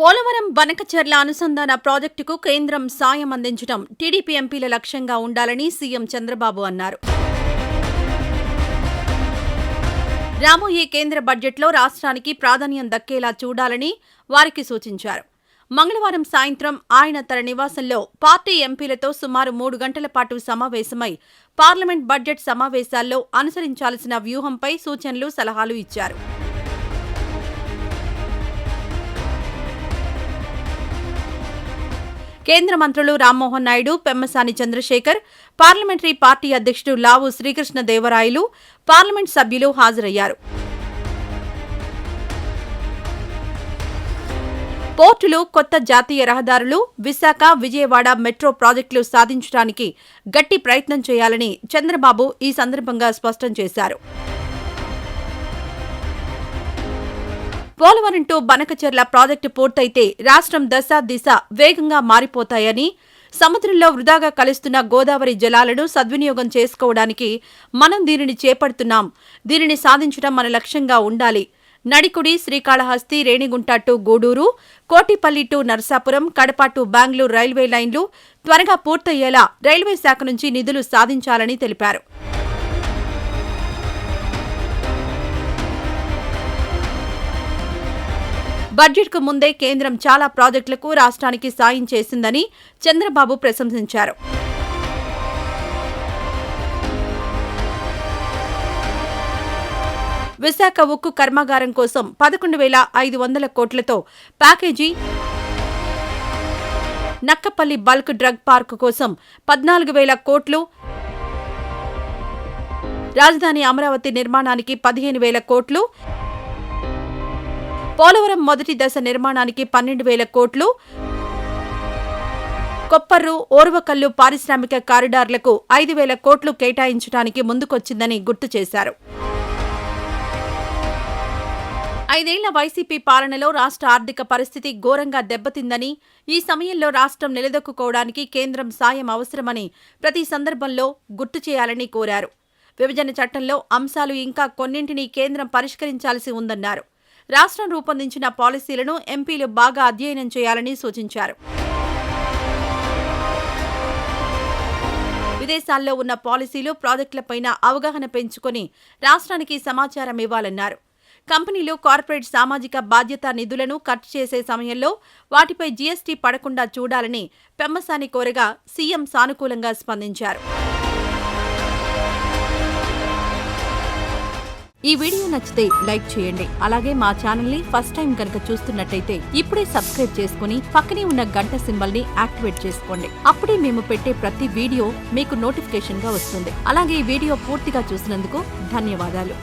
పోలవరం బనకచెర్ల అనుసంధాన ప్రాజెక్టుకు కేంద్రం సాయం అందించడం టీడీపీ ఎంపీల లక్ష్యంగా ఉండాలని సీఎం చంద్రబాబు అన్నారు. రాబోయే కేంద్ర బడ్జెట్లో రాష్ట్రానికి ప్రాధాన్యం దక్కేలా చూడాలని వారికి సూచించారు. మంగళవారం సాయంత్రం ఆయన తన నివాసంలో పార్టీ ఎంపీలతో సుమారు 3 గంటల పాటు సమావేశమై పార్లమెంట్ బడ్జెట్ సమావేశాల్లో అనుసరించాల్సిన వ్యూహంపై సూచనలు, సలహాలు ఇచ్చారు. కేంద్ర మంత్రులు రామ్మోహన్ నాయుడు, పెమ్మసాని చంద్రశేఖర్, పార్లమెంటరీ పార్టీ అధ్యక్షుడు లావు శ్రీకృష్ణదేవరాయలు, పార్లమెంట్ సభ్యులు హాజరయ్యారు. పోర్టులు, కొత్త జాతీయ రహదారులు, విశాఖ, విజయవాడ మెట్రో ప్రాజెక్టులు సాధించడానికి గట్టి ప్రయత్నం చేయాలని చంద్రబాబు ఈ సందర్భంగా స్పష్టం చేశారు. పోలవరం టు బనకచెర్ల ప్రాజెక్టు పూర్తయితే రాష్ట్రం దశ, దిశ వేగంగా మారిపోతాయని, సముద్రంలో వృధాగా కలుస్తున్న గోదావరి జలాలను సద్వినియోగం చేసుకోవడానికి మనం దీనిని చేపడుతున్నాం. దీనిని సాధించడం మన లక్ష్యంగా ఉండాలి. Nadikudi, Srikalahasti, Renigunta to Gudur, Kotipalli to Narasapuram, Kadapa to Bengaluru railway లైన్లు త్వరగా పూర్తయ్యేలా రైల్వే శాఖ నుంచి నిధులు సాధించాలని తెలిపారు. బడ్జెట్కు ముందే కేంద్రం చాలా ప్రాజెక్టులకు రాష్ట్రానికి సాయం చేసిందని చంద్రబాబు ప్రశంసించారు. విశాఖ ఉక్కు కర్మాగారం కోసం 11,500 కోట్లతో package, Nakkapalli bulk drug park కోసం 14,000 కోట్లు, రాజధాని అమరావతి నిర్మాణానికి 15,000 కోట్లు, పోలవరం మొదటి దశ నిర్మాణానికి 12,000 కోట్లు, కొప్పర్రు, ఓర్వకల్లు పారిశ్రామిక కారిడార్లకు 5,000 కోట్లు కేటాయించడానికి ముందుకొచ్చిందని గుర్తు చేశారు. 5 ఏళ్ల వైసీపీ పాలనలో రాష్ట్ర ఆర్థిక పరిస్థితి ఘోరంగా దెబ్బతిందని, ఈ సమయంలో రాష్ట్రం నిలదొక్కుకోవడానికి కేంద్రం సాయం అవసరమని ప్రతి సందర్భంలో గుర్తు చేయాలని కోరారు. విభజన చట్టంలో అంశాలు ఇంకా కొన్నింటిని కేంద్రం పరిష్కరించాల్సి ఉందన్నారు. రాష్ట్రం రూపొందించిన పాలసీలను ఎంపీలు బాగా అధ్యయనం చేయాలని సూచించారు. విదేశాల్లో ఉన్న పాలసీలు, ప్రాజెక్టులపైన అవగాహన పెంచుకొని రాష్ట్రానికి సమాచారం ఇవ్వాలన్నారు. కంపెనీలు, కార్పొరేట్ సామాజిక బాధ్యత నిధులను ఖర్చు చేసే సమయంలో వాటిపై జీఎస్టీ పడకుండా చూడాలని పెమ్మసాని కోరగా సీఎం సానుకూలంగా స్పందించారు. ఈ వీడియో నచ్చితే లైక్ చేయండి. అలాగే మా ఛానల్ ని ఫస్ట్ టైం కనుక చూస్తున్నట్టయితే ఇప్పుడే సబ్స్క్రైబ్ చేసుకుని పక్కనే ఉన్న గంట సింబల్ ని యాక్టివేట్ చేసుకోండి. అప్పుడే మేము పెట్టే ప్రతి వీడియో మీకు నోటిఫికేషన్ గా వస్తుంది. అలాగే ఈ వీడియో పూర్తిగా చూసినందుకు ధన్యవాదాలు.